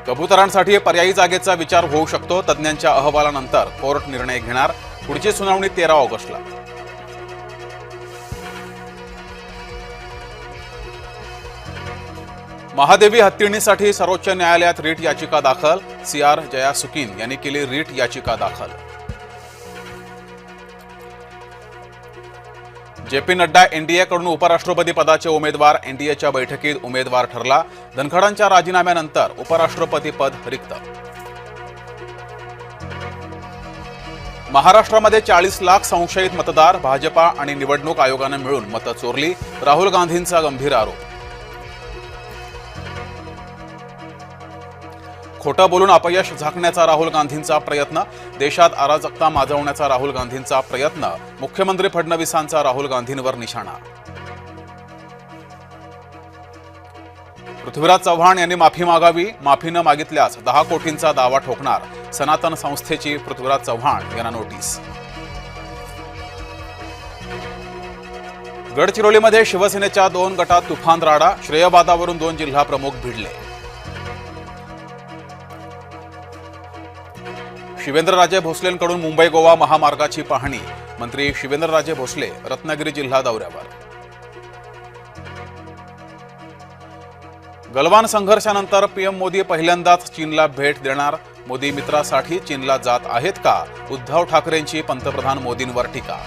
कबुतरांसाठी पर्यायी जागेचा विचार होऊ शकतो. तज्ज्ञांच्या अहवालानंतर कोर्ट निर्णय घेणार. पुढची सुनावणी 13 ऑगस्टला. महादेवी हत्तीणीसाठी सर्वोच्च न्यायालयात रीट याचिका दाखल. CR जयासुकीन यांनी केली रीट याचिका दाखल. JP नड्डा NDAकडून उपराष्ट्रपती पदाचे उमेदवार. NDAच्या बैठकीत उमेदवार ठरला. धनखडांच्या राजीनाम्यानंतर उपराष्ट्रपती पद रिक्त. महाराष्ट्रामध्ये 40 लाख संशयित मतदार. भाजपा आणि निवडणूक आयोगानं मिळून मतं चोरली. राहुल गांधींचा गंभीर आरोप. खोटं बोलून अपयश झाकण्याचा राहुल गांधींचा प्रयत्न. देशात अराजकता माजवण्याचा राहुल गांधींचा प्रयत्न. मुख्यमंत्री फडणवीसांचा राहुल गांधींवर निशाणा. पृथ्वीराज चव्हाण यांनी माफी मागावी. माफी न मागितल्यास 10 कोटींचा दावा ठोकणार. सनातन संस्थेची पृथ्वीराज चव्हाण यांना नोटीस. गडचिरोलीमध्ये शिवसेनेच्या 2 गटात तुफान राडा. श्रेयवादावरून 2 जिल्हा प्रमुख भिडले. शिवेंद्रराजे भोसलेंकडून मुंबई गोवा महामार्गाची पाहणी. मंत्री शिवेंद्रराजे भोसले रत्नागिरी जिल्हा दौऱ्यावर. गलवान संघर्षानंतर PM मोदी पहिल्यांदाच चीनला भेट देणार. मोदी मित्रासाठी चीनला जात आहेत का? उद्धव ठाकरेंची पंतप्रधान मोदींवर टीका.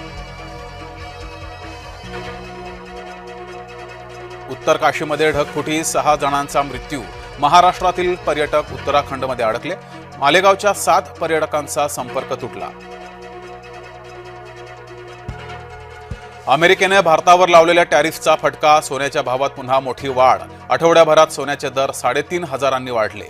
उत्तर काशीमध्ये ढगफुटी. 6 जणांचा मृत्यू. महाराष्ट्रातील पर्यटक उत्तराखंडमध्ये अडकले. मालेगावच्या 7 पर्यटकांचा संपर्क तुटला. अमेरिकेने भारतावर लावलेल्या टॅरिफचा फटका. सोन्याच्या भावात पुन्हा मोठी वाढ. आठवड्याभरात सोन्याचे दर 3,500 वाढले.